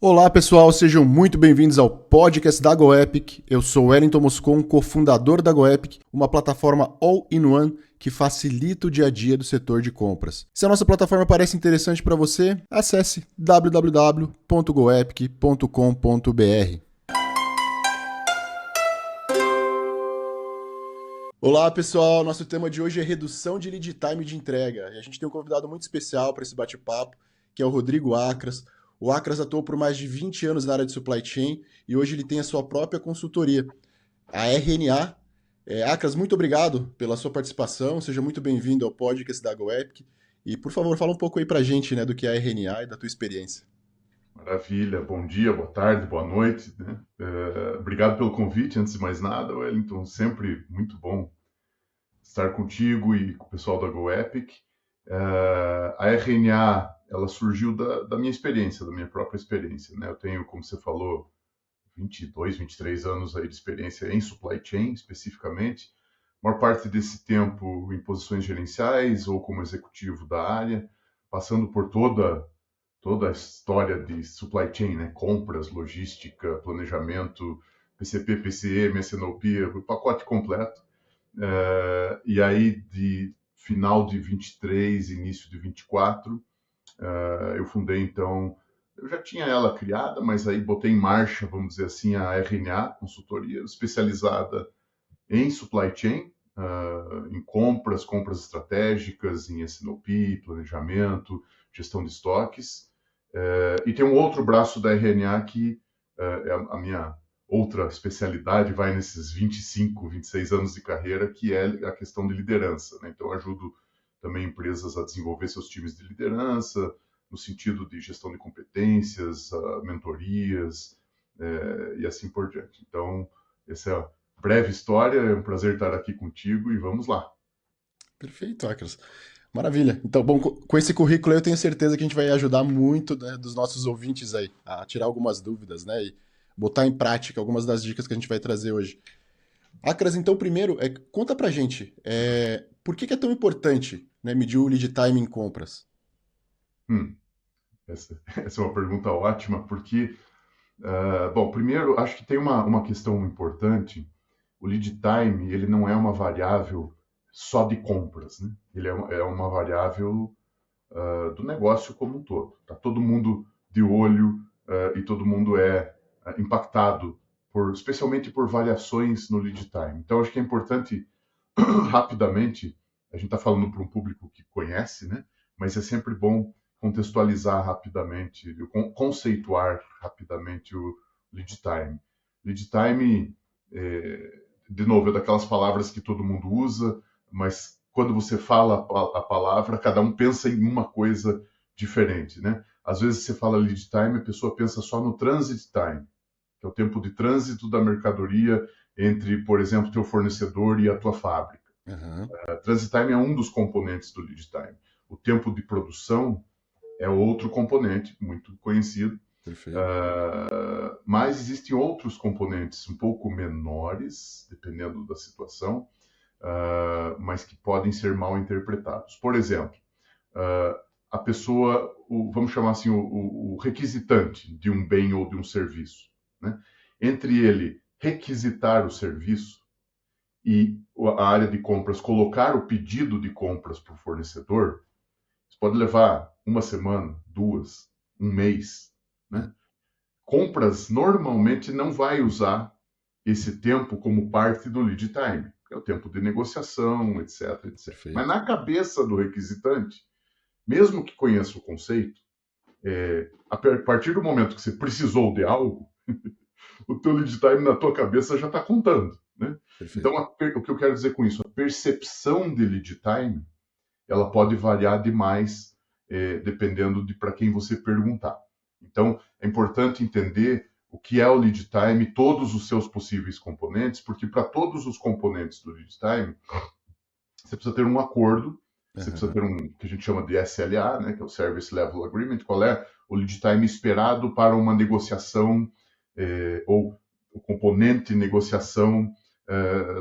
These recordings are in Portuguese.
Olá pessoal, sejam muito bem-vindos ao podcast da GoEpic. Eu sou Wellington Moscon, cofundador da GoEpic, uma plataforma all-in-one que facilita o dia a dia do setor de compras. Se a nossa plataforma parece interessante para você, acesse www.goepic.com.br. Olá pessoal, nosso tema de hoje é redução de lead time de entrega. E a gente tem um convidado muito especial para esse bate-papo, que é o Rodrigo Acras. O Acras atuou por mais de 20 anos na área de supply chain e hoje ele tem a sua própria consultoria, a RNA. Acras, muito obrigado pela sua participação, seja muito bem-vindo ao podcast da GoEpic. E, por favor, fala um pouco aí pra gente, né, do que é a RNA e da tua experiência. Maravilha, bom dia, boa tarde, boa noite, né? Obrigado pelo convite, antes de mais nada, Wellington, sempre muito bom estar contigo e com o pessoal da GoEpic. A RNA, ela surgiu da minha experiência, da minha própria experiência, né? Eu tenho, como você falou, 22, 23 anos aí de experiência em supply chain, especificamente. A maior parte desse tempo em posições gerenciais ou como executivo da área, passando por toda a história de supply chain, né? Compras, logística, planejamento, PCP, PCM, S&OP, o pacote completo. E aí, de final de 23, início de 24, eu fundei, então, eu já tinha ela criada, mas aí botei em marcha, vamos dizer assim, a RNA, consultoria especializada em supply chain, em compras estratégicas, em S&OP, planejamento, gestão de estoques. E tem um outro braço da RNA que é a minha outra especialidade, vai nesses 25, 26 anos de carreira, que é a questão de liderança, né? Então, eu ajudo também empresas a desenvolver seus times de liderança, no sentido de gestão de competências, mentorias, e assim por diante. Então, essa é a breve história, é um prazer estar aqui contigo e vamos lá. Perfeito, Acras. Maravilha. Então, bom, com esse currículo eu tenho certeza que a gente vai ajudar muito, né, dos nossos ouvintes aí a tirar algumas dúvidas, né, e botar em prática algumas das dicas que a gente vai trazer hoje. Acras, então, primeiro, conta pra gente, por que é tão importante, né, medir o lead time em compras? Hum, essa é uma pergunta ótima, porque, bom, primeiro, acho que tem uma questão importante. O lead time, ele não é uma variável só de compras, né? Ele é uma variável do negócio como um todo. Tá todo mundo de olho e todo mundo é impactado especialmente por variações no lead time. Então, acho que é importante rapidamente, a gente está falando para um público que conhece, né? Mas é sempre bom contextualizar rapidamente, conceituar rapidamente o lead time. Lead time, de novo, é daquelas palavras que todo mundo usa, mas quando você fala a palavra, cada um pensa em uma coisa diferente, né? Às vezes você fala lead time, a pessoa pensa só no transit time, que é o tempo de trânsito da mercadoria entre, por exemplo, teu fornecedor e a tua fábrica. Aham, Transit time é um dos componentes do lead time. O tempo de produção é outro componente muito conhecido, perfeito. mas existem outros componentes um pouco menores, dependendo da situação, mas que podem ser mal interpretados. Por exemplo, a pessoa, vamos chamar assim, o requisitante de um bem ou de um serviço, né? Entre ele requisitar o serviço e a área de compras colocar o pedido de compras para o fornecedor, isso pode levar uma semana, duas, um mês, né? Compras normalmente não vai usar esse tempo como parte do lead time, que é o tempo de negociação, etc, etc. Mas Perfeito. na cabeça do requisitante, mesmo que conheça o conceito, a partir do momento que você precisou de algo, o teu lead time na tua cabeça já está contando, né? Então, Perfeito. o que eu quero dizer com isso? A percepção de lead time, ela pode variar demais, dependendo de para quem você perguntar. Então, é importante entender o que é o lead time, todos os seus possíveis componentes, porque para todos os componentes do lead time, você precisa ter um acordo, você precisa Aham, ter um que a gente chama de SLA, né, que é o Service Level Agreement, qual é o lead time esperado para uma negociação ou o componente de negociação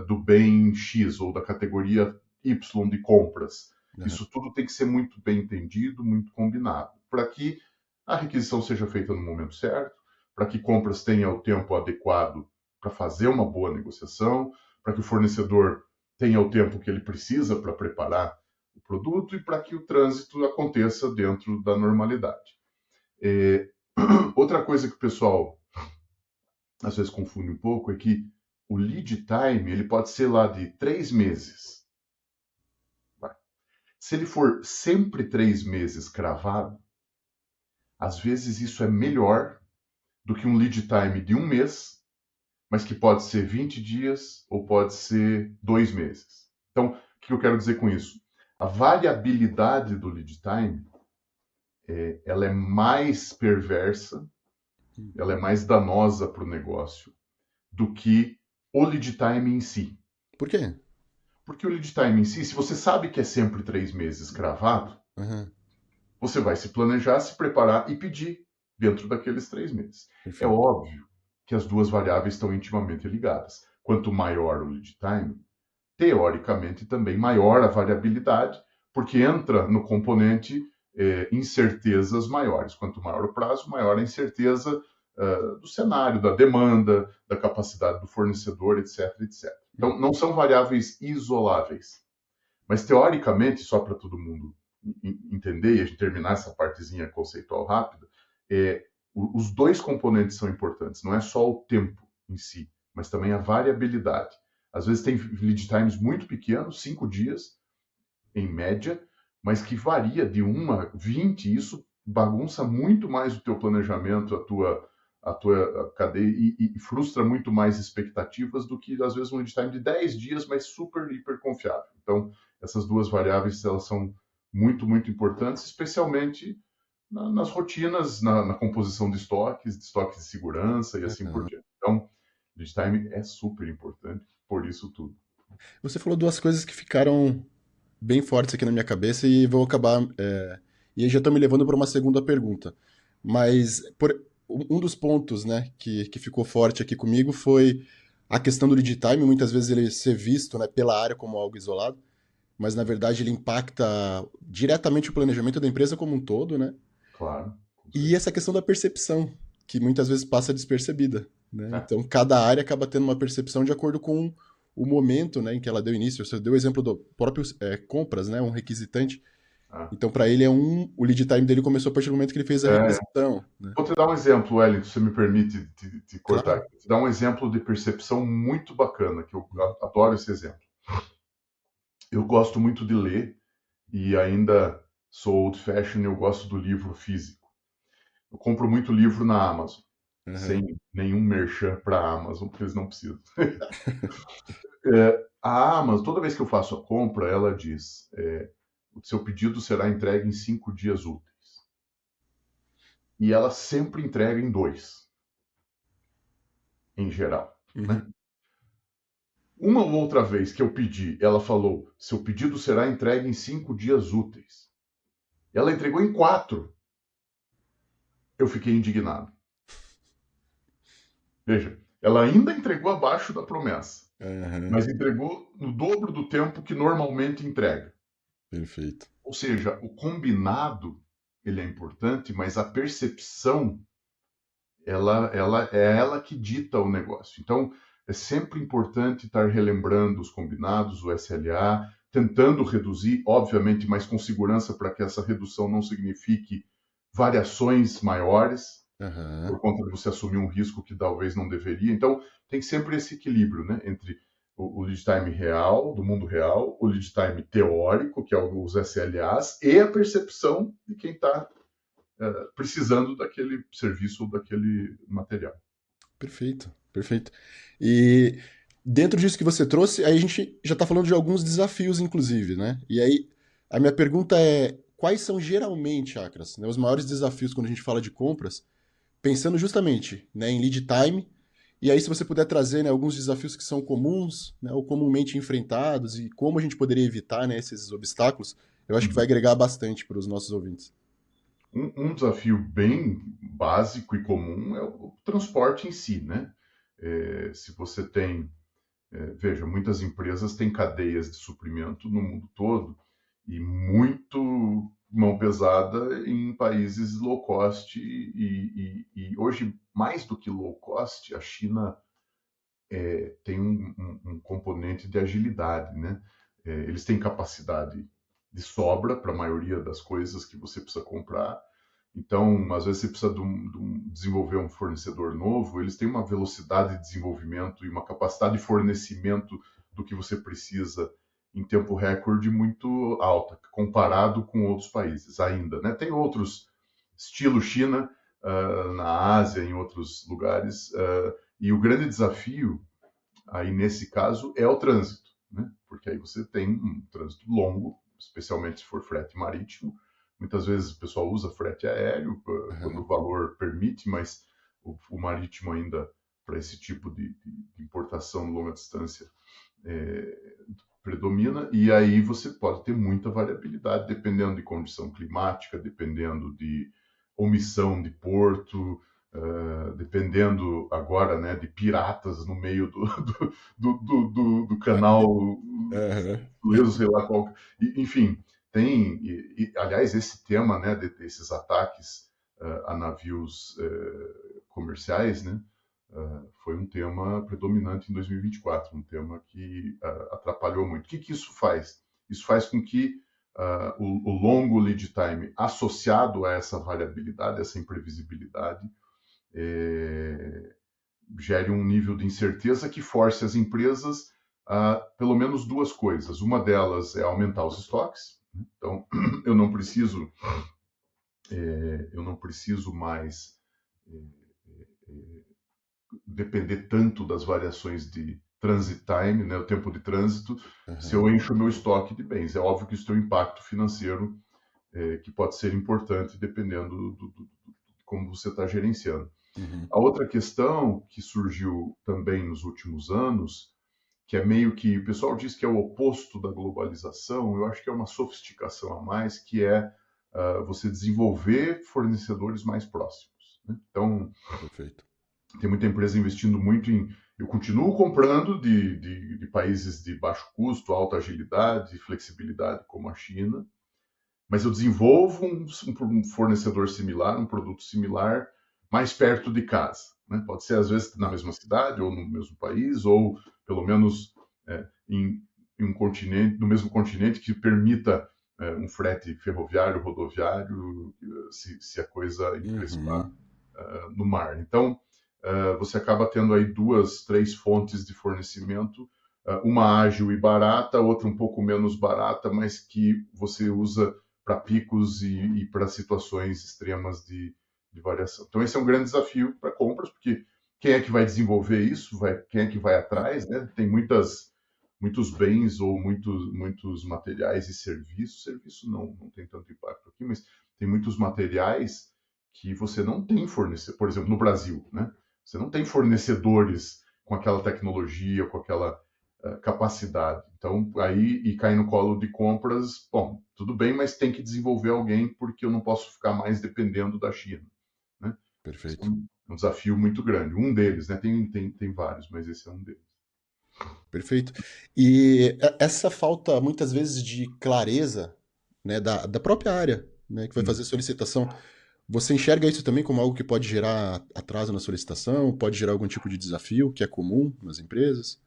do bem X ou da categoria Y de compras. aham, Isso tudo tem que ser muito bem entendido, muito combinado, para que a requisição seja feita no momento certo, para que compras tenha o tempo adequado para fazer uma boa negociação, para que o fornecedor tenha o tempo que ele precisa para preparar o produto e para que o trânsito aconteça dentro da normalidade. Outra coisa que o pessoal às vezes confunde um pouco é que o lead time ele pode ser lá de 3 meses. Se ele for sempre 3 meses cravado, às vezes isso é melhor do que um lead time de 1 mês, mas que pode ser 20 dias ou pode ser 2 meses. Então, o que eu quero dizer com isso? A variabilidade do lead time ela é mais perversa, ela é mais danosa para o negócio do que o lead time em si. Por quê? Porque o lead time em si, se você sabe que é sempre 3 meses cravado, você vai se planejar, se preparar e pedir dentro daqueles 3 meses. É Perfeito. óbvio que as duas variáveis estão intimamente ligadas. Quanto maior o lead time, teoricamente também maior a variabilidade, porque entra no componente incertezas maiores. Quanto maior o prazo, maior a incerteza do cenário, da demanda, da capacidade do fornecedor, etc, etc. Então, não são variáveis isoláveis. Mas, teoricamente, só para todo mundo entender e a gente terminar essa partezinha conceitual rápida, os dois componentes são importantes. Não é só o tempo em si, mas também a variabilidade. Às vezes tem lead times muito pequenos, 5 dias, em média, mas que varia de 1 a 20. Isso bagunça muito mais o teu planejamento, a tua cadeia e frustra muito mais expectativas do que, às vezes, um lead time de 10 dias, mas super, hiper confiável. Então, essas duas variáveis elas são muito, muito importantes, especialmente nas rotinas, na composição de estoques de segurança e assim por diante. Então, lead time é super importante por isso tudo. Você falou duas coisas que ficaram bem fortes aqui na minha cabeça e vão acabar. E aí já estão me levando para uma segunda pergunta. Mas um dos pontos, né, que ficou forte aqui comigo foi a questão do lead time. Muitas vezes ele ser visto, né, pela área como algo isolado, mas na verdade ele impacta diretamente o planejamento da empresa como um todo, né? Claro, com E certeza. essa questão da percepção, que muitas vezes passa despercebida, né? É, Então, cada área acaba tendo uma percepção de acordo com o momento, né, em que ela deu início. Você deu o exemplo do próprio compras, né, um requisitante. é. Então, para ele, o lead time dele começou a partir do momento que ele fez a É, requisição, né? vou te dar um exemplo, Wellington, se você me permite te cortar Claro. aqui. Vou te dar um exemplo de percepção muito bacana, que eu adoro esse exemplo. Eu gosto muito de ler e ainda sou old fashion, eu gosto do livro físico. Eu compro muito livro na Amazon, Uhum. sem nenhum merchan para a Amazon, porque eles não precisam. A Amazon, toda vez que eu faço a compra, ela diz: o seu pedido será entregue em 5 dias úteis. E ela sempre entrega em 2, em geral. Né? Uhum. Uma ou outra vez que eu pedi, ela falou: seu pedido será entregue em 5 dias úteis. Ela entregou em 4. Eu fiquei indignado. Veja, ela ainda entregou abaixo da promessa, Uhum. mas entregou no dobro do tempo que normalmente entrega. Perfeito. Ou seja, o combinado ele é importante, mas a percepção ela é ela que dita o negócio. Então, é sempre importante estar relembrando os combinados, o SLA, tentando reduzir, obviamente, mas com segurança para que essa redução não signifique variações maiores, Uhum. por conta de você assumir um risco que talvez não deveria. Então, tem sempre esse equilíbrio, né, entre o lead time real, do mundo real, o lead time teórico, que é os SLAs, e a percepção de quem está precisando daquele serviço ou daquele material. Perfeito. Perfeito. E dentro disso que você trouxe, aí a gente já está falando de alguns desafios, inclusive, né? E aí, a minha pergunta é: quais são geralmente, Acras, né, os maiores desafios quando a gente fala de compras, pensando justamente, né, em lead time. E aí, se você puder trazer, né, alguns desafios que são comuns, né, ou comumente enfrentados e como a gente poderia evitar, né, esses obstáculos, eu acho que vai Uhum. agregar bastante para os nossos ouvintes. Um desafio bem básico e comum é o transporte em si, né? Se você tem, veja, muitas empresas têm cadeias de suprimento no mundo todo e muito mão pesada em países low cost e hoje, mais do que low cost, a China tem um componente de agilidade, né? Eles têm capacidade de sobra para a maioria das coisas que você precisa comprar. Então, às vezes você precisa desenvolver um fornecedor novo, eles têm uma velocidade de desenvolvimento e uma capacidade de fornecimento do que você precisa em tempo recorde muito alta, comparado com outros países ainda, né? Tem outros, estilo China, na Ásia, em outros lugares, e o grande desafio aí nesse caso é o trânsito, né? Porque aí você tem um trânsito longo, especialmente se for frete marítimo. Muitas vezes o pessoal usa frete aéreo quando o Aham. valor permite, mas o marítimo ainda para esse tipo de importação de longa distância é, predomina, e aí você pode ter muita variabilidade dependendo de condição climática, dependendo de omissão de porto, dependendo agora, né, de piratas no meio do canal Aham. Suez, sei lá qual. Enfim, tem, aliás, esse tema, né, desses ataques a navios comerciais, né, foi um tema predominante em 2024, um tema que atrapalhou muito. O que isso faz? Isso faz com que o longo lead time associado a essa variabilidade, essa imprevisibilidade, é, gere um nível de incerteza que force as empresas a pelo menos duas coisas. Uma delas é aumentar os estoques. Então, eu não preciso, eu não preciso mais depender tanto das variações de transit time, né, o tempo de trânsito, se eu Aham. encho o meu estoque de bens. É óbvio que isso tem um impacto financeiro que pode ser importante dependendo de como você está gerenciando. Uhum. A outra questão que surgiu também nos últimos anos, que é meio que o pessoal diz que é o oposto da globalização, eu acho que é uma sofisticação a mais, que é você desenvolver fornecedores mais próximos, né? Então, Perfeito. tem muita empresa investindo muito em. Eu continuo comprando de países de baixo custo, alta agilidade e flexibilidade, como a China, mas eu desenvolvo um fornecedor similar, um produto similar, mais perto de casa, né? Pode ser, às vezes, na mesma cidade, ou no mesmo país, ou pelo menos em um continente, no mesmo continente, que permita um frete ferroviário, rodoviário, se a coisa encrespar Uhum. no mar. Então, você acaba tendo aí duas, três fontes de fornecimento, uma ágil e barata, outra um pouco menos barata, mas que você usa para picos e para situações extremas de variação. Então, esse é um grande desafio para compras, porque quem é que vai desenvolver isso? Quem é que vai atrás? Né? Tem muitos bens ou muitos materiais e serviços. Serviço não tem tanto impacto aqui, mas tem muitos materiais que você não tem fornecedor. Por exemplo, no Brasil, né? Você não tem fornecedores com aquela tecnologia, com aquela capacidade. Então, aí, e cair no colo de compras, bom, tudo bem, mas tem que desenvolver alguém porque eu não posso ficar mais dependendo da China, né? Esse é Perfeito. um desafio muito grande. Um deles, né? Tem vários, mas esse é um deles. Perfeito. E essa falta, muitas vezes, de clareza, né, da própria área, né, que vai fazer a solicitação, você enxerga isso também como algo que pode gerar atraso na solicitação, pode gerar algum tipo de desafio que é comum nas empresas?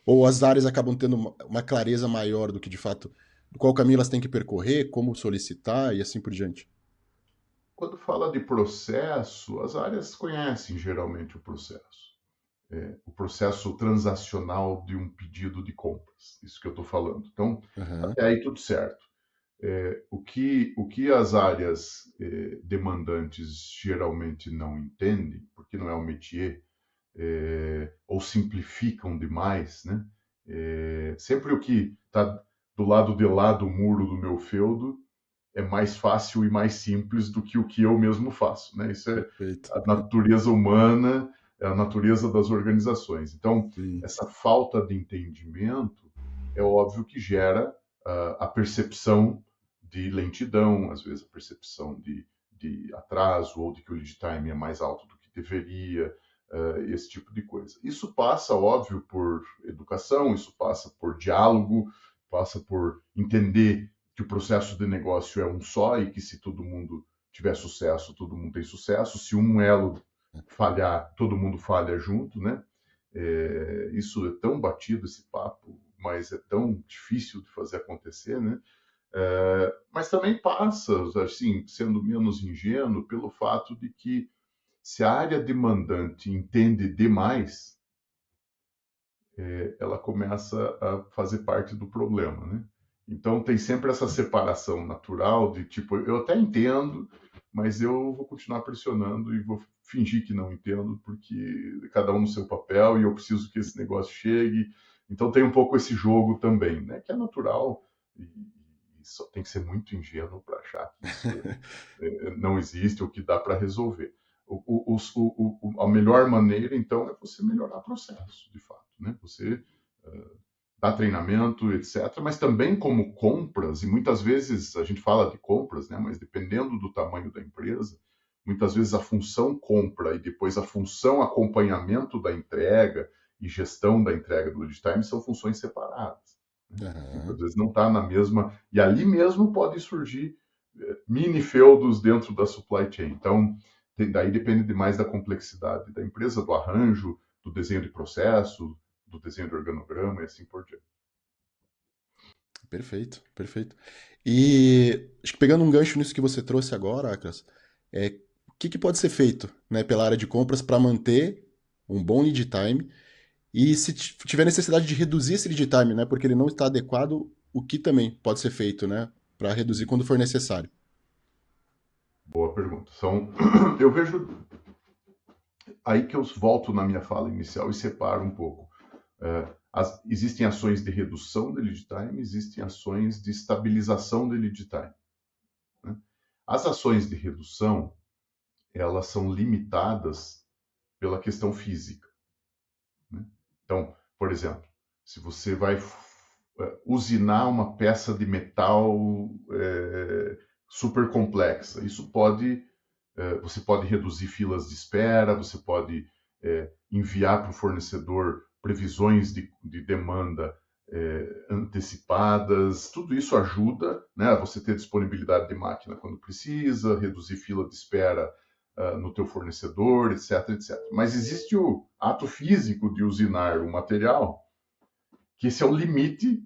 Ou as áreas acabam tendo uma clareza maior do que, de fato, qual caminho elas têm que percorrer, como solicitar e assim por diante? Quando fala de processo, as áreas conhecem geralmente o processo transacional de um pedido de compras. Isso que eu estou falando. Então, Aham. até aí tudo certo. O que as áreas demandantes geralmente não entendem, porque não é o métier, ou simplificam demais, né? Sempre o que está do lado de lá do muro do meu feudo é mais fácil e mais simples do que o que eu mesmo faço, né? Isso é Perfeito. a natureza humana, é a natureza das organizações. Então, Sim. essa falta de entendimento é óbvio que gera a percepção de lentidão, às vezes a percepção de atraso ou de que o lead time é mais alto do que deveria, esse tipo de coisa. Isso passa, óbvio, por educação, isso passa por diálogo, passa por entender que o processo de negócio é um só e que se todo mundo tiver sucesso, todo mundo tem sucesso. Se um elo falhar, todo mundo falha junto, né? Isso é tão batido, esse papo, mas é tão difícil de fazer acontecer, né? Mas também passa, assim, sendo menos ingênuo, pelo fato de que se a área demandante entende demais, ela começa a fazer parte do problema, né? Então tem sempre essa separação natural de tipo, eu até entendo, mas eu vou continuar pressionando e vou fingir que não entendo, porque cada um no seu papel e eu preciso que esse negócio chegue. Então tem um pouco esse jogo também, né? Que é natural e só tem que ser muito ingênuo para achar que isso não existe ou que dá para resolver. A melhor maneira, então, é você melhorar o processo, de fato, né? Você dar treinamento, etc. Mas também como compras, e muitas vezes a gente fala de compras, né? Mas dependendo do tamanho da empresa, muitas vezes a função compra e depois a função acompanhamento da entrega e gestão da entrega do lead time são funções separadas. Né? Muitas Aham. vezes não está na mesma. E ali mesmo pode surgir mini feudos dentro da supply chain. Então, daí depende demais da complexidade da empresa, do arranjo, do desenho de processo, do desenho de organograma e assim por diante. Perfeito, perfeito. E acho que pegando um gancho nisso que você trouxe agora, Acras, o que que pode ser feito, né, pela área de compras para manter um bom lead time e se tiver necessidade de reduzir esse lead time, né, porque ele não está adequado, o que também pode ser feito, né, para reduzir quando for necessário? Boa pergunta. Eu vejo aí que eu volto na minha fala inicial e separo um pouco. Existem ações de redução de lead time, existem ações de estabilização de lead time. Né? As ações de redução, elas são limitadas pela questão física. Né? Então, por exemplo, se você vai usinar uma peça de metal super complexa, você pode reduzir filas de espera, você pode enviar para o fornecedor previsões de demanda antecipadas, tudo isso ajuda, né, a você ter disponibilidade de máquina quando precisa, reduzir fila de espera no teu fornecedor, etc, etc. Mas existe o ato físico de usinar o material, que esse é o limite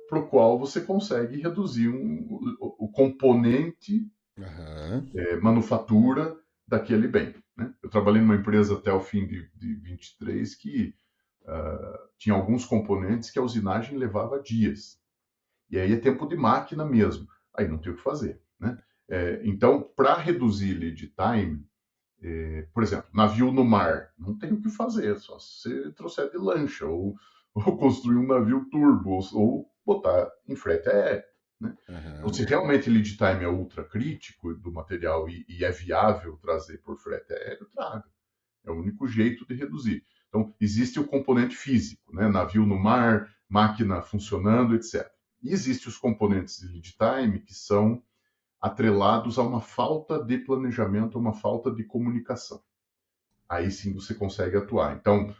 para o qual você consegue reduzir o componente Aham. manufatura daquele bem. Né? Eu trabalhei numa empresa até o fim de 23 que tinha alguns componentes que a usinagem levava dias. E aí é tempo de máquina mesmo. Aí não tem o que fazer. Né? Então, para reduzir lead time, por exemplo, navio no mar, não tem o que fazer, só se você trouxer de lancha, ou construir um navio turbo, ou botar em frete aéreo. Né? Então, Aham. se realmente lead time é ultra crítico do material e é viável trazer por frete aéreo, traga. É o único jeito de reduzir. Então, existe o componente físico, né? Navio no mar, máquina funcionando, etc. E existem os componentes de lead time que são atrelados a uma falta de planejamento, a uma falta de comunicação. Aí sim você consegue atuar. Então,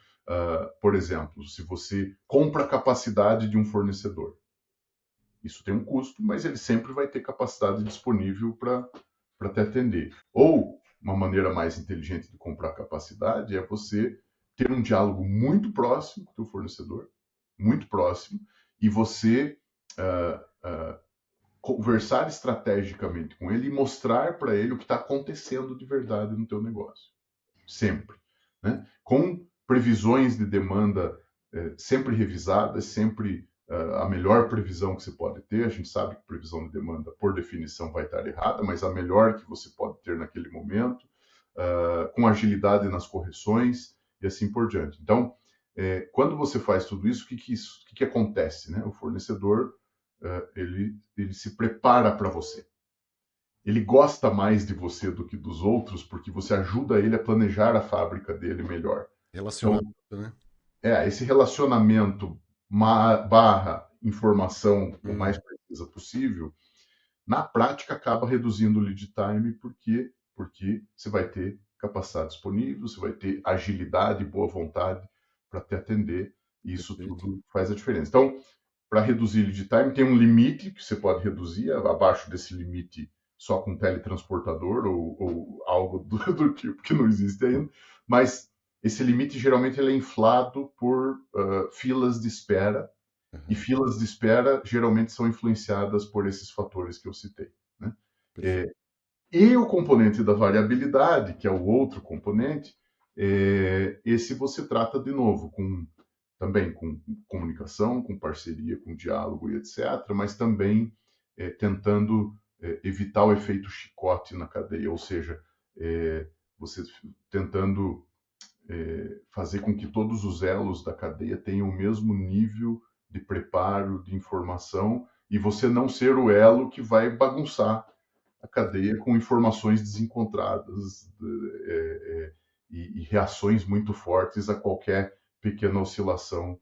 por exemplo, se você compra a capacidade de um fornecedor, isso tem um custo, mas ele sempre vai ter capacidade disponível para te atender. Ou uma maneira mais inteligente de comprar capacidade é você ter um diálogo muito próximo com o teu fornecedor, muito próximo, e você conversar estrategicamente com ele e mostrar para ele o que está acontecendo de verdade no teu negócio. Sempre. Né? Com previsões de demanda sempre revisadas, sempre a melhor previsão que você pode ter. A gente sabe que previsão de demanda, por definição, vai estar errada, mas a melhor que você pode ter naquele momento, com agilidade nas correções e assim por diante. Então, quando você faz tudo isso, o que acontece? Né? O fornecedor ele se prepara para você. Ele gosta mais de você do que dos outros porque você ajuda ele a planejar a fábrica dele melhor. Então, Relacionamento, né? esse relacionamento barra informação o mais Hum, precisa possível, na prática acaba reduzindo o lead time porque você vai ter capacidade disponível, você vai ter agilidade e boa vontade para te atender, e isso perfeito. tudo faz a diferença. Então, para reduzir lead time, tem um limite que você pode reduzir, abaixo desse limite só com teletransportador ou algo do tipo que não existe ainda, mas esse limite geralmente ele é inflado por filas de espera, e Aham, filas de espera geralmente são influenciadas por esses fatores que eu citei, né? perfeito. E o componente da variabilidade, que é o outro componente, esse você trata de novo também com comunicação, com parceria, com diálogo e etc., mas também tentando evitar o efeito chicote na cadeia, ou seja, você tentando fazer com que todos os elos da cadeia tenham o mesmo nível de preparo, de informação, e você não ser o elo que vai bagunçar a cadeia com informações desencontradas e reações muito fortes a qualquer pequena oscilação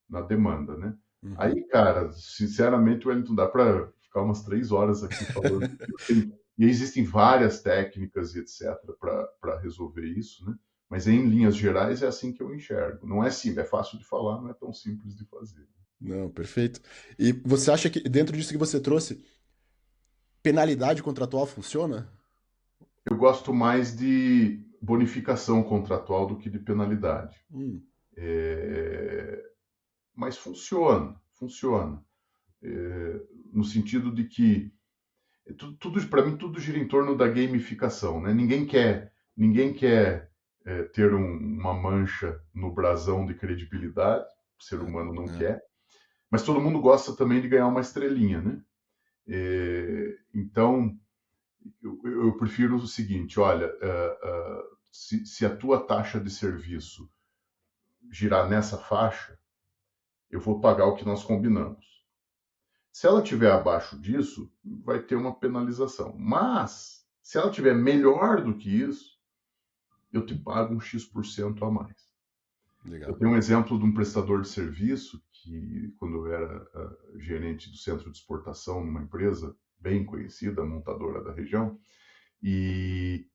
na demanda, né? Uhum. Aí, cara, sinceramente, Wellington, dá para ficar umas 3 horas aqui falando. E existem várias técnicas e etc. para resolver isso, né? Mas em linhas gerais é assim que eu enxergo. Não é simples, é fácil de falar, não é tão simples de fazer. Não, perfeito. E você acha que dentro disso que você trouxe, penalidade contratual funciona? Eu gosto mais de bonificação contratual do que de penalidade. Hum, É, mas funciona, funciona. É, no sentido de que tudo para mim tudo gira em torno da gamificação, né? Ninguém quer ter uma mancha no brasão de credibilidade, o ser humano não é. quer, mas todo mundo gosta também de ganhar uma estrelinha, né? Então eu prefiro o seguinte, olha, se a tua taxa de serviço girar nessa faixa, eu vou pagar o que nós combinamos. Se ela estiver abaixo disso, vai ter uma penalização. Mas, se ela estiver melhor do que isso, eu te pago um X% a mais. Eu Legal. tenho um exemplo de um prestador de serviço que, quando eu era gerente do centro de exportação numa empresa bem conhecida, montadora da região, e,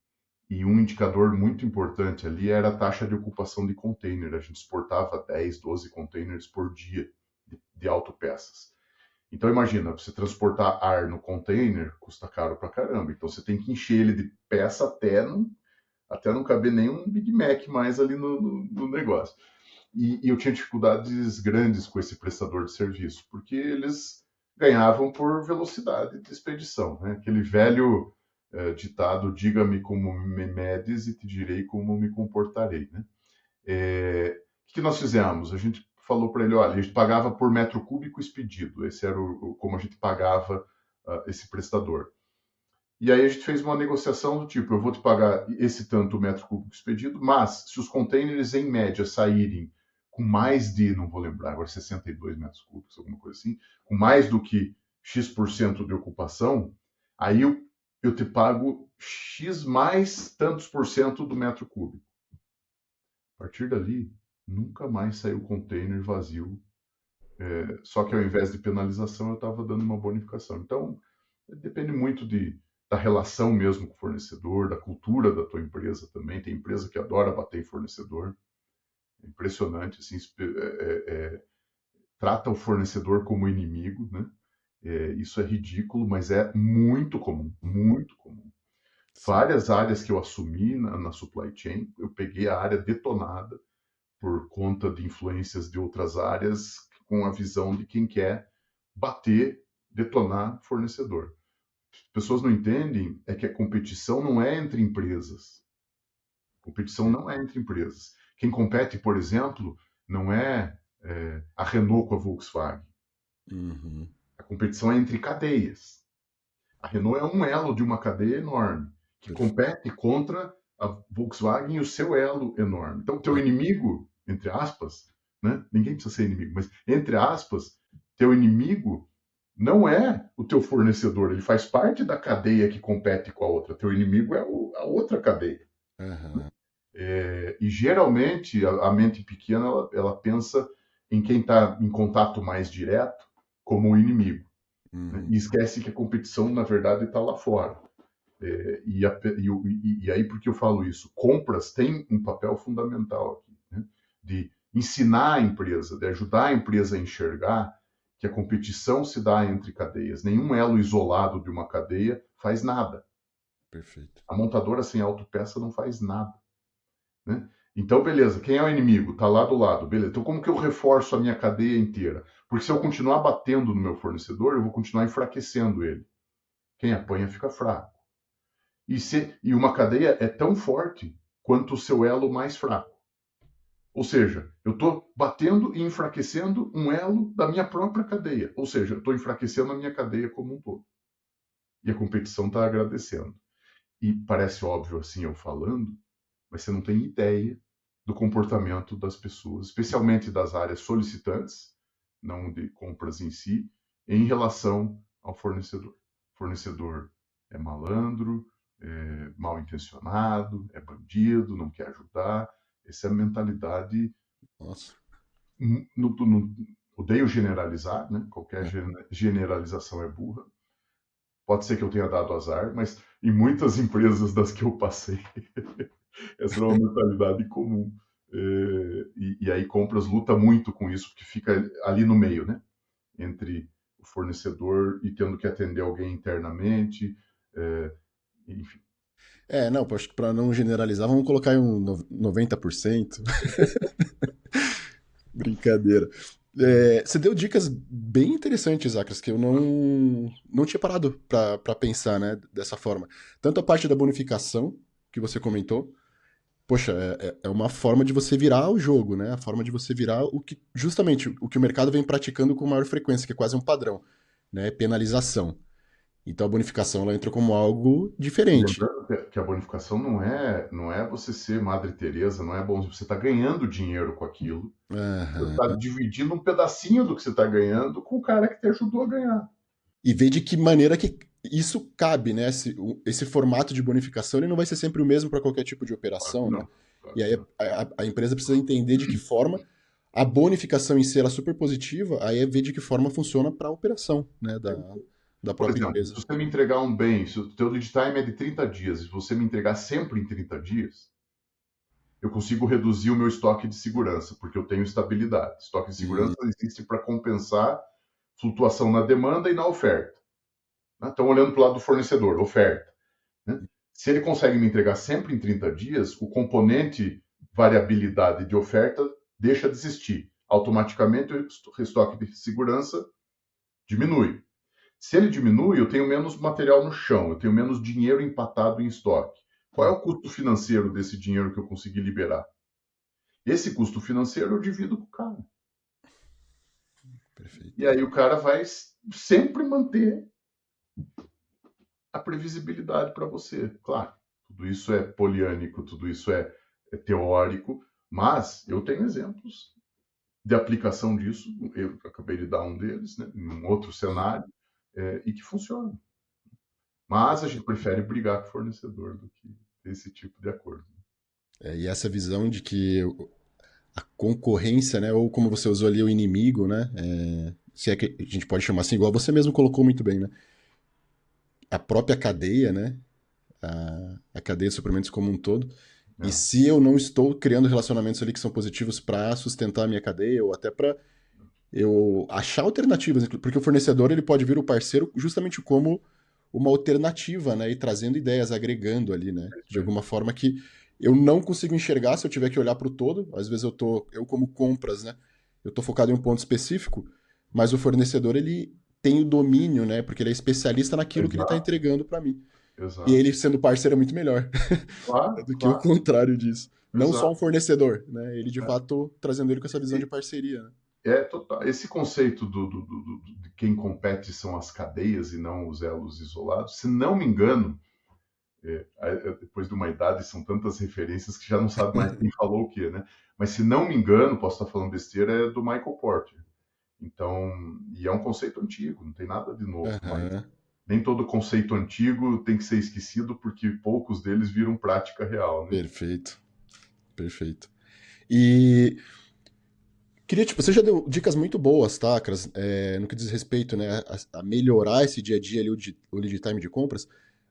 e um indicador muito importante ali era a taxa de ocupação de container. A gente exportava 10, 12 containers por dia de autopeças. Então imagina, você transportar ar no container custa caro pra caramba. Então você tem que encher ele de peça até não caber nenhum Big Mac mais ali no negócio. E eu tinha dificuldades grandes com esse prestador de serviço, porque eles ganhavam por velocidade de expedição, né? Aquele velho ditado, diga-me como me medes e te direi como me comportarei, né? O que nós fizemos? A gente falou para ele, olha, a gente pagava por metro cúbico expedido, esse era como a gente pagava esse prestador. E aí a gente fez uma negociação do tipo, eu vou te pagar esse tanto metro cúbico expedido, mas se os containers em média saírem com mais de, não vou lembrar agora, 62 metros cúbicos, alguma coisa assim, com mais do que X% de ocupação, aí eu te pago X mais tantos por cento do metro cúbico. A partir dali, nunca mais saiu container vazio. Só que ao invés de penalização, eu estava dando uma bonificação. Então, depende muito da relação mesmo com o fornecedor, da cultura da tua empresa também. Tem empresa que adora bater em fornecedor. É impressionante, assim, trata o fornecedor como inimigo, né? Isso é ridículo, mas é muito comum, muito comum. Sim. Várias áreas que eu assumi na supply chain, eu peguei a área detonada por conta de influências de outras áreas, com a visão de quem quer bater, detonar fornecedor. As pessoas não entendem é que a competição não é entre empresas. A competição não é entre empresas. Quem compete, por exemplo, não é a Renault com a Volkswagen. Uhum. A competição é entre cadeias. A Renault é um elo de uma cadeia enorme, que Perfeito. compete contra a Volkswagen e o seu elo enorme. Então, teu inimigo, entre aspas, né? Ninguém precisa ser inimigo, mas entre aspas, teu inimigo não é o teu fornecedor, ele faz parte da cadeia que compete com a outra. Teu inimigo é a outra cadeia. Aham. E geralmente a mente pequena ela pensa em quem está em contato mais direto como o inimigo, né? Uhum. E esquece que a competição, na verdade, está lá fora. E aí, por que eu falo isso? Compras têm um papel fundamental aqui, né? De ensinar a empresa, de ajudar a empresa a enxergar que a competição se dá entre cadeias. Nenhum elo isolado de uma cadeia faz nada. Perfeito. A montadora sem autopeça não faz nada, né? Então, beleza, quem é o inimigo? Está lá do lado, beleza. Então, como que eu reforço a minha cadeia inteira? Porque se eu continuar batendo no meu fornecedor, eu vou continuar enfraquecendo ele. Quem apanha fica fraco. E uma cadeia é tão forte quanto o seu elo mais fraco. Ou seja, eu estou batendo e enfraquecendo um elo da minha própria cadeia. Ou seja, eu estou enfraquecendo a minha cadeia como um todo. E a competição está agradecendo. E parece óbvio assim eu falando, mas você não tem ideia do comportamento das pessoas, especialmente das áreas solicitantes, não de compras em si, em relação ao fornecedor. O fornecedor é malandro, é mal intencionado, é bandido, não quer ajudar. Essa é a mentalidade. Nossa. Odeio generalizar, né? Qualquer É. generalização é burra. Pode ser que eu tenha dado azar, mas em muitas empresas das que eu passei, essa é uma mentalidade comum. E aí compras luta muito com isso, porque fica ali no meio, né? Entre o fornecedor e tendo que atender alguém internamente, enfim. Não, acho que para não generalizar, vamos colocar aí um 90%. Brincadeira. Você deu dicas bem interessantes, Acras, que eu não tinha parado para pensar, né, dessa forma. Tanto a parte da bonificação, que você comentou, poxa, é uma forma de você virar o jogo, né? A forma de você virar justamente o que o mercado vem praticando com maior frequência, que é quase um padrão, né? Penalização. Então a bonificação ela entra como algo E diferente. lembrando que a bonificação não é você ser Madre Teresa, não é bom, você está ganhando dinheiro com aquilo, você está Aham. dividindo um pedacinho do que você está ganhando com o cara que te ajudou a ganhar. E ver de que maneira que isso cabe, né? Esse formato de bonificação ele não vai ser sempre o mesmo para qualquer tipo de Claro que operação, né? não, claro E que aí não. a empresa precisa entender de que forma a bonificação em si ela é super positiva, aí é ver de que forma funciona para a operação, né? Da Por própria exemplo, se empresa. você me entregar um bem, se o teu lead time é de 30 dias, e você me entregar sempre em 30 dias, eu consigo reduzir o meu estoque de segurança, porque eu tenho estabilidade. Estoque de segurança Hum, existe para compensar flutuação na demanda e na oferta. Né? Então, olhando para o lado do fornecedor, oferta. Né? Se ele consegue me entregar sempre em 30 dias, o componente variabilidade de oferta deixa de existir. Automaticamente, o estoque de segurança diminui. Se ele diminui, eu tenho menos material no chão, eu tenho menos dinheiro empatado em estoque. Qual é hum, o custo financeiro desse dinheiro que eu consegui liberar? Esse custo financeiro eu divido com o cara. perfeito. E aí o cara vai sempre manter a previsibilidade para você. Claro, tudo isso é poliânico, tudo isso é teórico, mas eu tenho exemplos de aplicação disso. Eu acabei de dar um deles, né, em um outro cenário, e que funciona. Mas a gente prefere brigar com o fornecedor do que ter esse tipo de acordo. E essa visão de que a concorrência, né? Ou como você usou ali, o inimigo, né? Se é que a gente pode chamar assim, igual você mesmo colocou muito bem, né? A própria cadeia, né? A cadeia de suprimentos como um todo. E É, se eu não estou criando relacionamentos ali que são positivos para sustentar a minha cadeia ou até para eu achar alternativas, porque o fornecedor ele pode vir o parceiro justamente como uma alternativa, né, e trazendo ideias, agregando ali, né, é isso de aí. alguma forma que eu não consigo enxergar se eu tiver que olhar para o todo. Às vezes eu como compras, né, eu tô focado em um ponto específico, mas o fornecedor ele tem o domínio, né, porque ele é especialista naquilo que ele está Exato, entregando para mim. E exato. ele sendo parceiro é muito melhor Claro, do que o claro, contrário disso. Não só um exato. fornecedor, né? Ele de É. fato trazendo ele com essa visão de E, parceria, né? total. Esse conceito de quem compete são as cadeias e não os elos isolados, se não me engano, depois de uma idade são tantas referências que já não sabe mais quem falou o quê, né? Mas se não me engano, posso estar falando besteira, é do Michael Porter. Então, e é um conceito antigo, não tem nada de novo, mas Aham, nem todo conceito antigo tem que ser esquecido porque poucos deles viram prática real, né? perfeito, perfeito. E queria, tipo, você já deu dicas muito boas, tá, Cras, no que diz respeito, né, a melhorar esse dia a dia ali, o lead time de compras,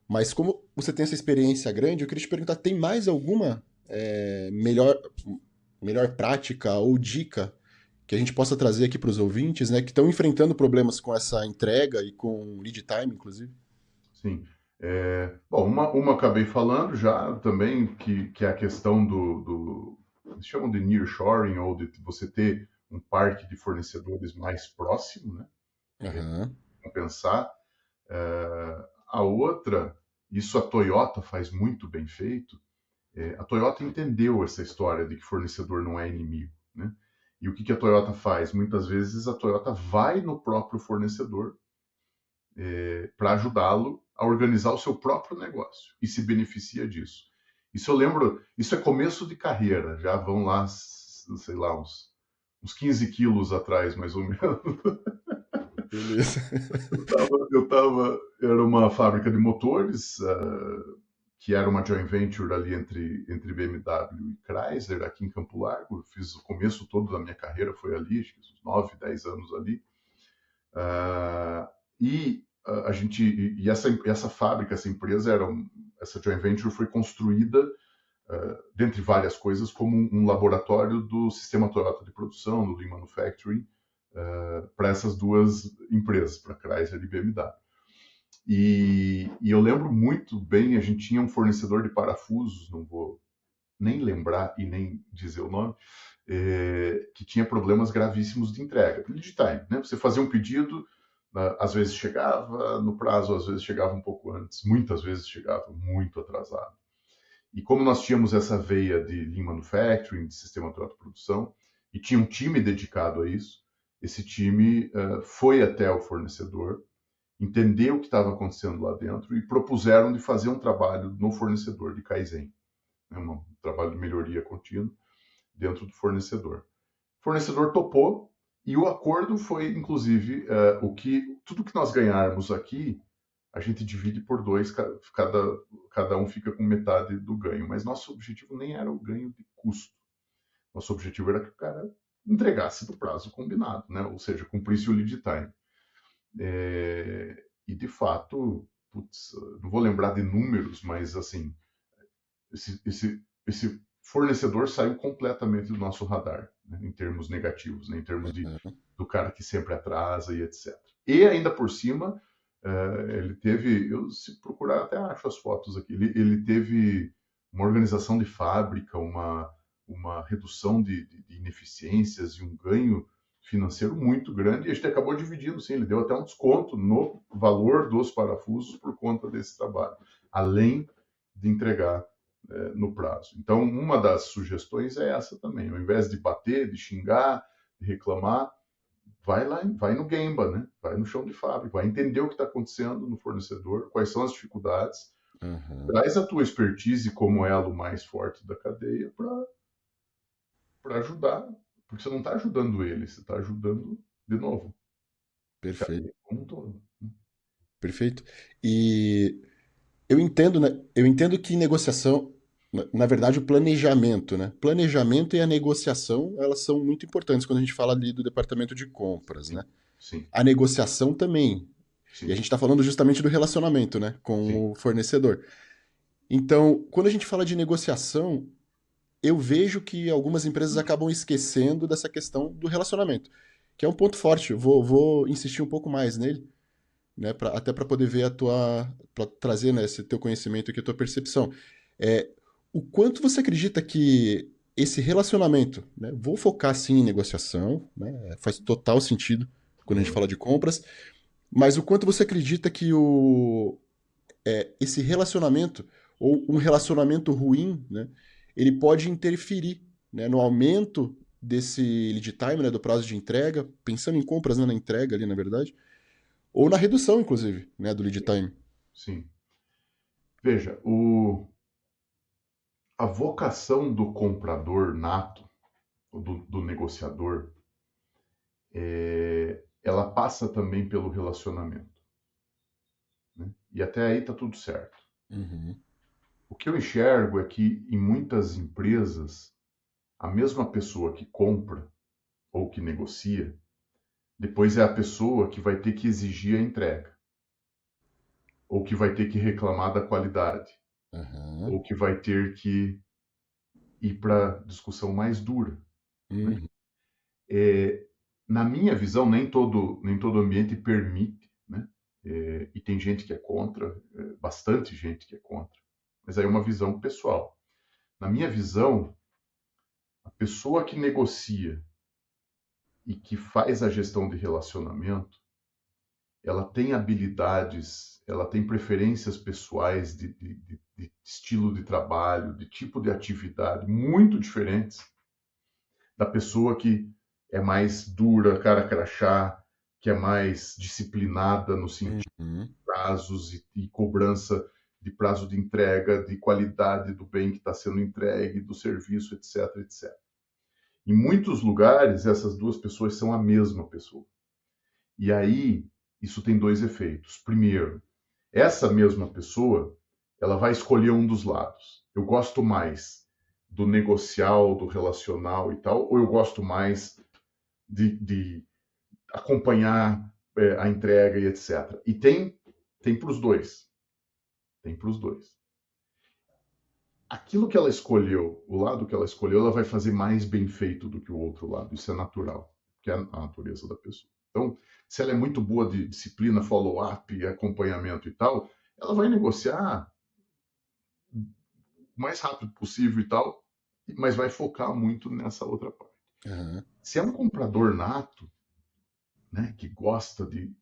mas como você tem essa experiência grande, eu queria te perguntar, tem mais alguma melhor prática ou dica que a gente possa trazer aqui para os ouvintes, né, que estão enfrentando problemas com essa entrega e com lead time, inclusive? Sim. Bom, uma acabei falando já também, que é a questão eles chamam de nearshoring, ou de você ter um parque de fornecedores mais próximo, né? Aham. Compensar. A outra, isso a Toyota faz muito bem feito, a Toyota entendeu essa história de que fornecedor não é inimigo, né? E o que a Toyota faz? Muitas vezes a Toyota vai no próprio fornecedor para ajudá-lo a organizar o seu próprio negócio e se beneficia disso. Isso eu lembro, isso é começo de carreira, já vão lá, sei lá, uns 15 quilos atrás, mais ou menos. Beleza. Era uma fábrica de motores, que era uma joint venture ali entre BMW e Chrysler, aqui em Campo Largo. Eu fiz o começo todo da minha carreira, foi ali, acho que uns 9, 10 anos ali. E a gente, e essa fábrica, essa empresa, essa joint venture foi construída, dentre várias coisas, como um laboratório do sistema Toyota de produção, do Lean Manufacturing, para essas duas empresas, para Chrysler e BMW. E eu lembro muito bem, a gente tinha um fornecedor de parafusos, não vou nem lembrar e nem dizer o nome, que tinha problemas gravíssimos de entrega. Lead time, né? Você fazia um pedido, às vezes chegava no prazo, às vezes chegava um pouco antes, muitas vezes chegava muito atrasado. E como nós tínhamos essa veia de Lean Manufacturing, de sistema de produção, e tinha um time dedicado a isso, esse time foi até o fornecedor, entendeu o que estava acontecendo lá dentro e propuseram de fazer um trabalho no fornecedor de Kaizen, né, um trabalho de melhoria contínua dentro do fornecedor. O fornecedor topou e o acordo foi, inclusive, tudo que nós ganharmos aqui, a gente divide por dois, cada um fica com metade do ganho. Mas nosso objetivo nem era o ganho de custo. Nosso objetivo era que o cara entregasse no prazo combinado, né? Ou seja, cumprisse o lead time. E de fato, putz, não vou lembrar de números, mas assim, esse fornecedor saiu completamente do nosso radar, né, em termos negativos, né, em termos do cara que sempre atrasa e etc. E ainda por cima, ele teve, se procurar até acho as fotos aqui, ele teve uma organização de fábrica, uma redução de ineficiências e um ganho financeiro muito grande, e a gente acabou dividindo, sim, ele deu até um desconto no valor dos parafusos por conta desse trabalho, além de entregar no prazo. Então, uma das sugestões é essa também, ao invés de bater, de xingar, de reclamar, vai lá, vai no Gemba, né? Vai no chão de fábrica, vai entender o que está acontecendo no fornecedor, quais são as dificuldades, traz a tua expertise como elo mais forte da cadeia para ajudar, porque você não está ajudando ele, você está ajudando de novo a Perfeito, cadeia como um todo. perfeito. E eu entendo, né? Eu entendo que negociação, na verdade, o planejamento, né? Planejamento e a negociação, elas são muito importantes quando a gente fala ali do departamento de compras, Sim, né? sim, A negociação também. E a sim, gente está falando justamente do relacionamento, né? sim, Com o fornecedor. Então, quando a gente fala de negociação, eu vejo que algumas empresas acabam esquecendo dessa questão do relacionamento, que é um ponto forte. Eu vou insistir um pouco mais nele, né, até para poder ver para trazer, né, esse teu conhecimento aqui, a tua percepção. O quanto você acredita que esse relacionamento, né, vou focar sim em negociação, né, faz total sentido quando a gente uhum, fala de compras, mas o quanto você acredita que esse relacionamento, ou um relacionamento ruim, né, ele pode interferir, né, no aumento desse lead time, né, do prazo de entrega, pensando em compras, né, na entrega ali, na verdade, ou na redução, inclusive, né, do lead time. sim. Veja, a vocação do comprador nato, do negociador, ela passa também pelo relacionamento, né? E até aí está tudo certo. Uhum. O que eu enxergo é que em muitas empresas, a mesma pessoa que compra ou que negocia, depois é a pessoa que vai ter que exigir a entrega, ou que vai ter que reclamar da qualidade, Aham. ou que vai ter que ir para a discussão mais dura, né? Uhum. Na minha visão, nem todo ambiente permite, né? E tem gente que é contra, bastante gente que é contra. Mas aí é uma visão pessoal. Na minha visão, a pessoa que negocia e que faz a gestão de relacionamento, ela tem habilidades, ela tem preferências pessoais de estilo de trabalho, de tipo de atividade muito diferentes da pessoa que é mais dura, cara crachá, que é mais disciplinada no sentido Uhum. de prazos e cobrança de prazo de entrega, de qualidade do bem que está sendo entregue, do serviço, etc, etc. Em muitos lugares, essas duas pessoas são a mesma pessoa. E aí, isso tem dois efeitos. Primeiro, essa mesma pessoa, ela vai escolher um dos lados. Eu gosto mais do negocial, do relacional e tal, ou eu gosto mais de acompanhar a entrega e etc. E tem para os dois. Tem para os dois. Aquilo que ela escolheu, o lado que ela escolheu, ela vai fazer mais bem feito do que o outro lado. Isso é natural, que é a natureza da pessoa. Então, se ela é muito boa de disciplina, follow-up, acompanhamento e tal, ela vai negociar o mais rápido possível e tal, mas vai focar muito nessa outra parte. Aham. Se é um comprador nato, né, que gosta de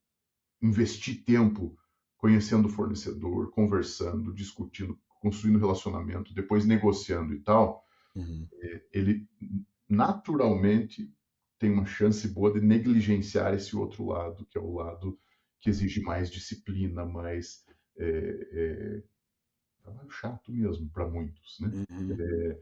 investir tempo conhecendo o fornecedor, conversando, discutindo, construindo relacionamento, depois negociando e tal, Uhum. ele naturalmente tem uma chance boa de negligenciar esse outro lado, que é o lado que exige mais disciplina, mais trabalho chato mesmo para muitos, né? Uhum.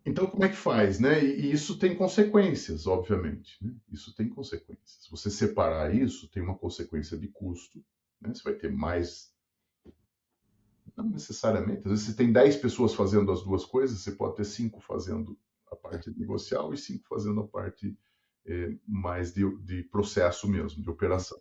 Então, como é que faz, né? E isso tem consequências, obviamente, né? Isso tem consequências. Você separar isso tem uma consequência de custo, né? Você vai ter mais, não necessariamente, às vezes você tem 10 pessoas fazendo as duas coisas, você pode ter 5 fazendo a parte negocial e 5 fazendo a parte mais de processo mesmo, de operação.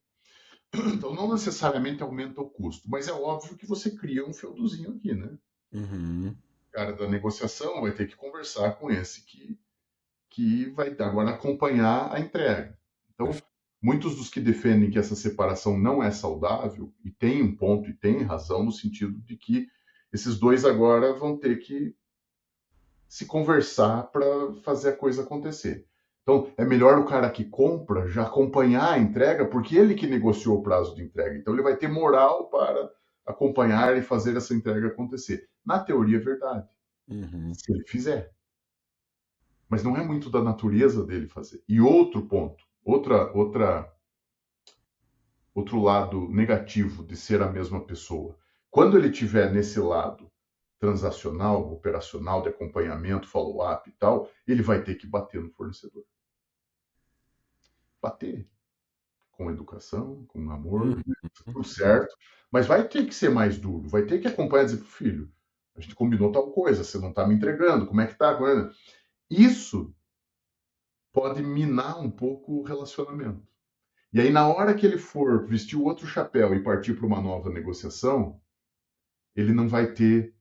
Então, não necessariamente aumenta o custo, mas é óbvio que você cria um feudozinho aqui, né? Uhum. O cara da negociação vai ter que conversar com esse que vai agora acompanhar a entrega. Então, muitos dos que defendem que essa separação não é saudável, e tem um ponto e tem razão no sentido de que esses dois agora vão ter que se conversar para fazer a coisa acontecer. Então, é melhor o cara que compra já acompanhar a entrega, porque ele que negociou o prazo de entrega. Então, ele vai ter moral para acompanhar e fazer essa entrega acontecer. Na teoria, é verdade, Uhum. se ele fizer. Mas não é muito da natureza dele fazer. E outro ponto, outro lado negativo de ser a mesma pessoa. Quando ele tiver nesse lado transacional, operacional, de acompanhamento, follow-up e tal, ele vai ter que bater no fornecedor. Bater com educação, com amor, Uhum. né? Tudo certo, mas vai ter que ser mais duro, vai ter que acompanhar e dizer, filho, a gente combinou tal coisa, você não está me entregando, como é que tá? Isso pode minar um pouco o relacionamento. E aí, na hora que ele for vestir o outro chapéu e partir para uma nova negociação, ele não vai ter,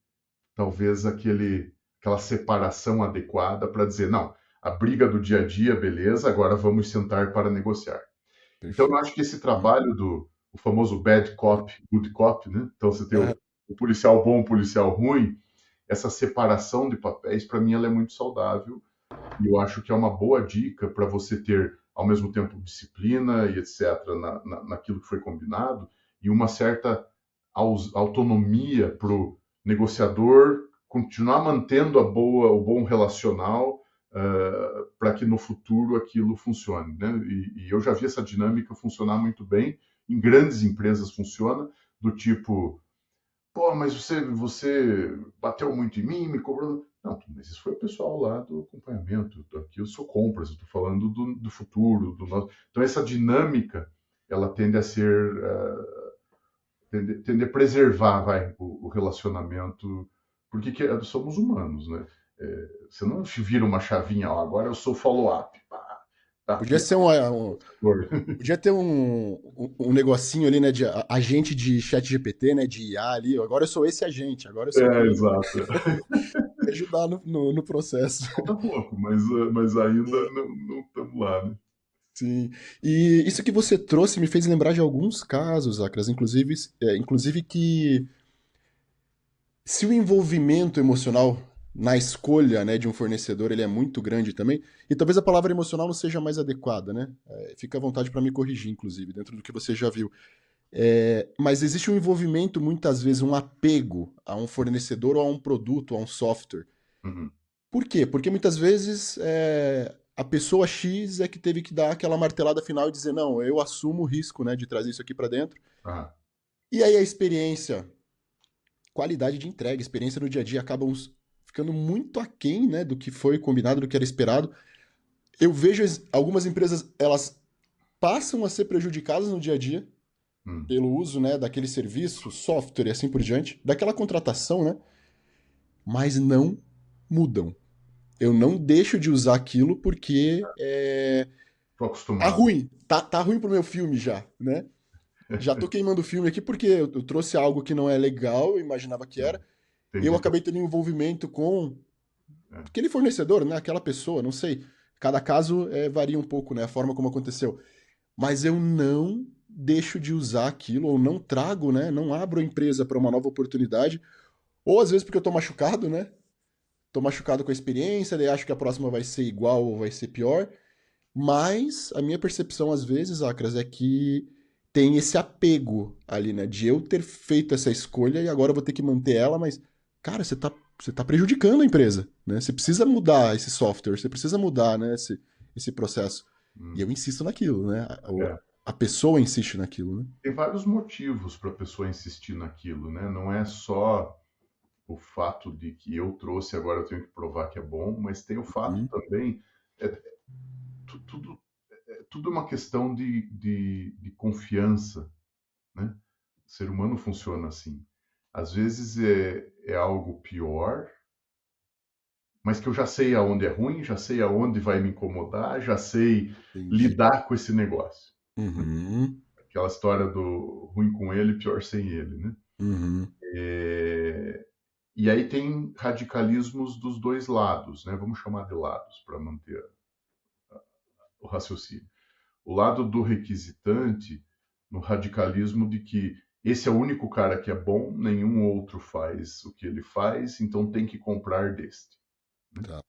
talvez, aquela separação adequada para dizer, não, a briga do dia a dia, beleza, agora vamos sentar para negociar. Então, eu Perfeito. acho que esse trabalho do o famoso bad cop, good cop, né? Então, você tem Aham. o policial bom, o policial ruim, essa separação de papéis, para mim, ela é muito saudável. E eu acho que é uma boa dica para você ter, ao mesmo tempo, disciplina e etc., naquilo que foi combinado, e uma certa autonomia para o negociador continuar mantendo o bom relacional para que no futuro aquilo funcione. Né? E eu já vi essa dinâmica funcionar muito bem. Em grandes empresas funciona, do tipo, pô, mas você bateu muito em mim, me cobrou. Não, mas isso foi o pessoal lá do acompanhamento. Aqui eu sou compras, eu estou falando do futuro. Então, essa dinâmica, ela tende a ser. Tende a preservar o relacionamento, porque somos humanos, né? Você não vira uma chavinha, ó, agora eu sou follow-up. Tá Podia aqui. ser podia ter um negocinho ali, né, de agente de chat GPT, né, de IA ali. Agora eu sou esse agente, agora eu sou. Exato. me ajudar no processo. Falta pouco, mas ainda não estamos lá, né? Sim. E isso que você trouxe me fez lembrar de alguns casos, Acras, inclusive que se o envolvimento emocional na escolha, né, de um fornecedor ele é muito grande também, e talvez a palavra emocional não seja mais adequada, né? Fica à vontade para me corrigir, inclusive, dentro do que você já viu. Mas existe um envolvimento, muitas vezes, um apego a um fornecedor ou a um produto, a um software. Uhum. Por quê? Porque muitas vezes a pessoa X é que teve que dar aquela martelada final e dizer, não, eu assumo o risco, né, de trazer isso aqui para dentro. Ah, E aí a experiência, qualidade de entrega, experiência no dia a dia acabam ficando muito aquém, né, do que foi combinado, do que era esperado. Eu vejo algumas empresas, elas passam a ser prejudicadas no dia a dia hum. pelo uso, né, daquele serviço, software e assim por diante, daquela contratação, né, mas não mudam. Eu não deixo de usar aquilo porque Tô tá acostumado. ruim. Tá ruim pro meu filme já, né? Já tô queimando o filme aqui porque eu trouxe algo que não é legal, eu imaginava que era. Eu Entendi. acabei tendo um envolvimento com É, aquele fornecedor, né? Aquela pessoa, não sei. Cada caso varia um pouco, né? A forma como aconteceu. Mas eu não deixo de usar aquilo, ou não trago, né? Não abro a empresa para uma nova oportunidade. Ou às vezes porque eu tô machucado, né? Tô machucado com a experiência, daí acho que a próxima vai ser igual ou vai ser pior. Mas a minha percepção, às vezes, Acras, é que tem esse apego ali, né? De eu ter feito essa escolha e agora eu vou ter que manter ela, mas, cara, você tá prejudicando a empresa, né? Você precisa mudar esse software, você precisa mudar, né, esse processo. E hum, eu insisto naquilo, né? é. A pessoa insiste naquilo, né? Tem vários motivos para a pessoa insistir naquilo, né? Não é só o fato de que eu trouxe, agora eu tenho que provar que é bom, mas tem o fato Uhum, também, é, tudo, tudo é uma questão de confiança, né? O ser humano funciona assim. Às vezes é algo pior, mas que eu já sei aonde é ruim, já sei aonde vai me incomodar, já sei entendi. lidar com esse negócio. Né? Uhum, Aquela história do ruim com ele, pior sem ele, né? uhum, É, e aí tem radicalismos dos dois lados, né? Vamos chamar de lados para manter o raciocínio. O lado do requisitante, no radicalismo de que esse é o único cara que é bom, nenhum outro faz o que ele faz, então tem que comprar deste. Né? tá.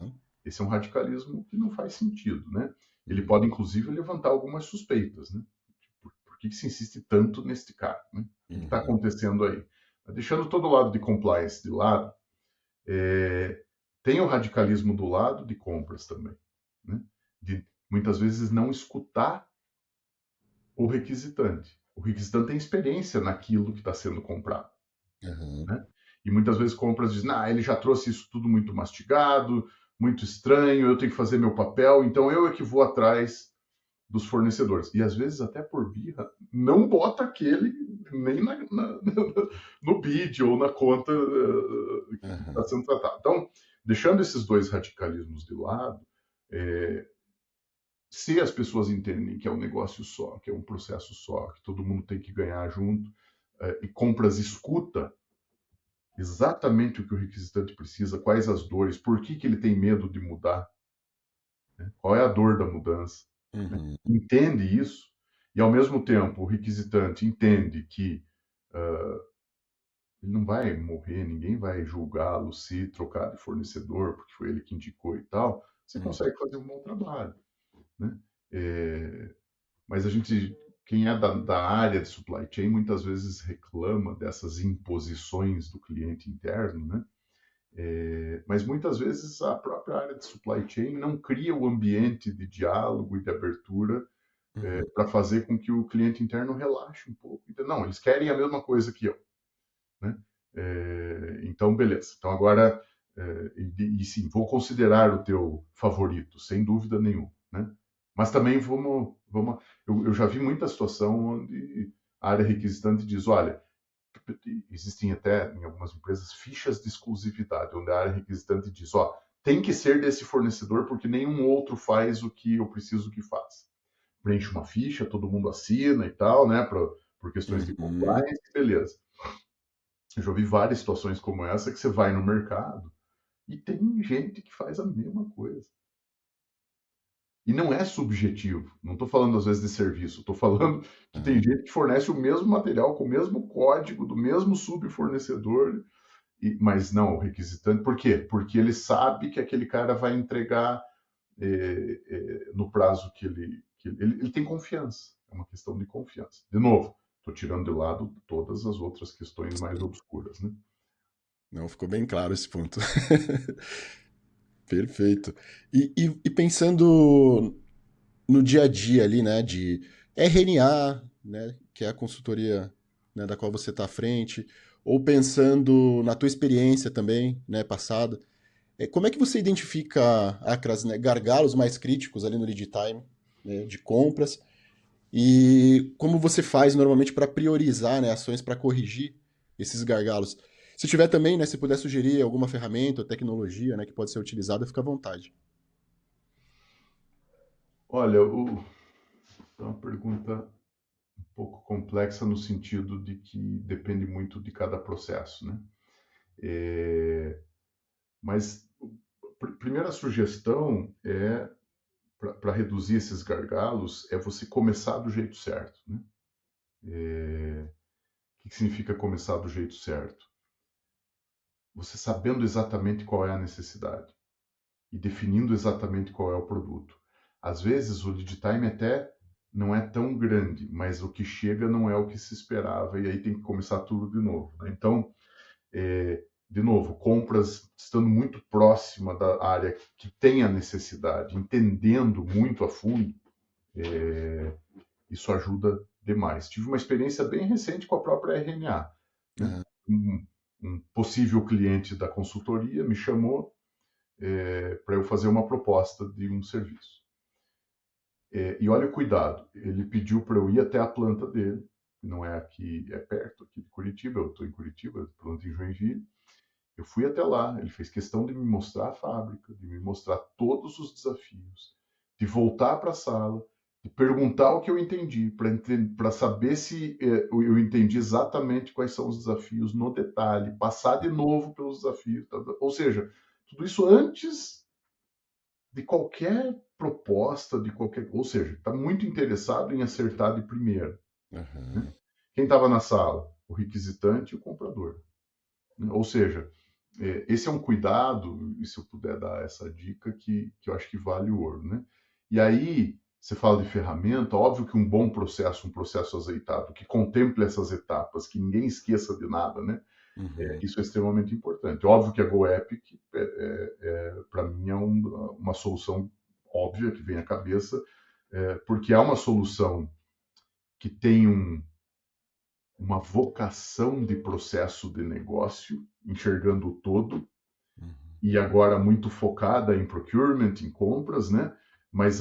Esse é um radicalismo que não faz sentido, né? Ele Uhum, pode, inclusive, levantar algumas suspeitas, né? Por que se insiste tanto neste cara? Né? O que está uhum, acontecendo aí? Deixando todo o lado de compliance de lado, tem o radicalismo do lado de compras também, né? De muitas vezes não escutar o requisitante. O requisitante tem experiência naquilo que está sendo comprado, uhum, né? E muitas vezes compras dizem, ele já trouxe isso tudo muito mastigado, muito estranho, eu tenho que fazer meu papel, então eu é que vou atrás dos fornecedores. E às vezes, até por birra, não bota aquele nem no bid ou na conta que está uhum, sendo tratado. Então, deixando esses dois radicalismos de lado, é, se as pessoas entendem que é um negócio só, que é um processo só, que todo mundo tem que ganhar junto, e compras escuta exatamente o que o requisitante precisa, quais as dores, por que ele tem medo de mudar, né? Qual é a dor da mudança, né? uhum, Entende isso e, ao mesmo tempo, o requisitante entende que ele não vai morrer, ninguém vai julgá-lo se trocar de fornecedor, porque foi ele que indicou e tal, você uhum, consegue fazer um bom trabalho, né? É, mas a gente, quem é da área de supply chain, muitas vezes reclama dessas imposições do cliente interno, né? Mas muitas vezes a própria área de supply chain não cria o ambiente de diálogo e de abertura uhum. para fazer com que o cliente interno relaxe um pouco. Então, não, eles querem a mesma coisa que eu, né? Então, beleza. Então, agora, e sim, vou considerar o teu favorito, sem dúvida nenhuma, né? Mas também eu já vi muita situação onde a área requisitante diz, olha, existem até em algumas empresas fichas de exclusividade, onde a área requisitante diz, ó, tem que ser desse fornecedor porque nenhum outro faz o que eu preciso que faça. Preenche uma ficha, todo mundo assina e tal, né, por questões de Uhum. compliance, beleza. Eu já vi várias situações como essa que você vai no mercado E tem gente que faz a mesma coisa. E não é subjetivo. Não estou falando, às vezes, de serviço. Estou falando que tem gente que fornece o mesmo material, com o mesmo código, do mesmo subfornecedor, mas não, o requisitante. Por quê? Porque ele sabe que aquele cara vai entregar no prazo que ele tem confiança. É uma questão de confiança. De novo, estou tirando de lado todas as outras questões mais obscuras, né? Não, ficou bem claro esse ponto. Perfeito. E pensando no dia a dia ali, né, de RNA, né, que é a consultoria, né, da qual você está à frente, ou pensando na tua experiência também, né, passada, como é que você identifica, Acras, né, gargalos mais críticos ali no lead time, né, de compras, e como você faz normalmente para priorizar, né, ações para corrigir esses gargalos? Se tiver também, né, se puder sugerir alguma ferramenta ou tecnologia, né, que pode ser utilizada, fica à vontade. Olha, é uma pergunta um pouco complexa no sentido de que depende muito de cada processo, né? Mas a primeira sugestão para reduzir esses gargalos é você começar do jeito certo, né? O que significa começar do jeito certo? Você sabendo exatamente qual é a necessidade e definindo exatamente qual é o produto. Às vezes o lead time até não é tão grande, mas o que chega não é o que se esperava e aí tem que começar tudo de novo, né? Então, de novo, compras estando muito próxima da área que tem a necessidade, entendendo muito a fundo, isso ajuda demais. Tive uma experiência bem recente com a própria RNA, né? Aham. Um possível cliente da consultoria me chamou para eu fazer uma proposta de um serviço. E olha o cuidado, ele pediu para eu ir até a planta dele, que não é aqui, é perto aqui de Curitiba, eu estou em Curitiba, planta em Joinville. Eu fui até lá, ele fez questão de me mostrar a fábrica, de me mostrar todos os desafios, de voltar para a sala, de perguntar o que eu entendi, para saber se eu entendi exatamente quais são os desafios no detalhe, passar de novo pelos desafios. Ou seja, tudo isso antes de qualquer proposta, ou seja, está muito interessado em acertar de primeira. Né? Aham. Quem estava na sala? O requisitante e o comprador. Né? Ou seja, esse é um cuidado, e se eu puder dar essa dica, que eu acho que vale o ouro, né? E aí, você fala de ferramenta, óbvio que um bom processo, um processo azeitado, que contemple essas etapas, que ninguém esqueça de nada, né? Uhum. Isso é extremamente importante. Óbvio que a GoEpic, para mim, é uma solução óbvia que vem à cabeça, porque é uma solução que tem uma vocação de processo de negócio, enxergando o todo, Uhum. e agora muito focada em procurement, em compras, né? Mas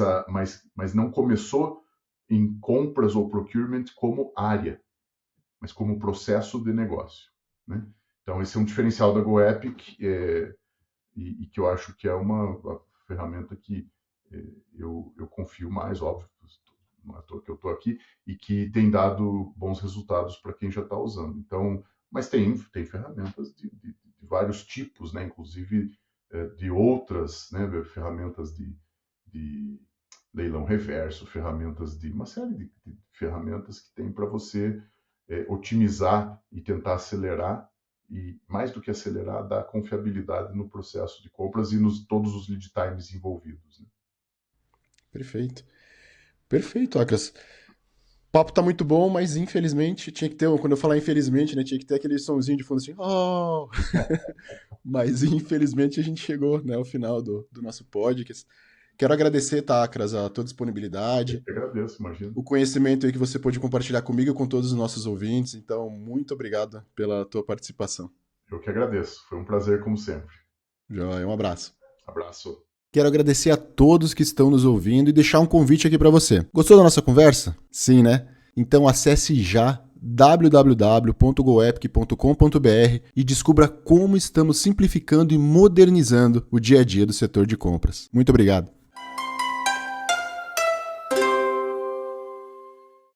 não começou em compras ou procurement como área, mas como processo de negócio, né? Então, esse é um diferencial da GoEpic e que eu acho que é uma ferramenta que eu confio mais, óbvio, não é à toa que eu estou aqui, e que tem dado bons resultados para quem já está usando. Então, mas tem ferramentas de vários tipos, né? Inclusive de outras, né? Ferramentas de leilão reverso, ferramentas de uma série de ferramentas que tem para você otimizar e tentar acelerar e, mais do que acelerar, dar confiabilidade no processo de compras e nos todos os lead times envolvidos, né? Perfeito. Perfeito, Acas. O papo tá muito bom, mas infelizmente tinha que ter, quando eu falar infelizmente, né, tinha que ter aquele sonzinho de fundo assim, oh! Mas infelizmente a gente chegou, né, ao final do nosso podcast. Quero agradecer, tá, Acras, a tua Eu disponibilidade, que agradeço, imagino. o conhecimento aí que você pôde compartilhar comigo e com todos os nossos ouvintes. Então, muito obrigado pela tua participação. Eu que agradeço. Foi um prazer, como sempre. Joia, um abraço. Abraço. Quero agradecer a todos que estão nos ouvindo e deixar um convite aqui para você. Gostou da nossa conversa? Sim, né? Então acesse já www.goepic.com.br e descubra como estamos simplificando e modernizando o dia a dia do setor de compras. Muito obrigado.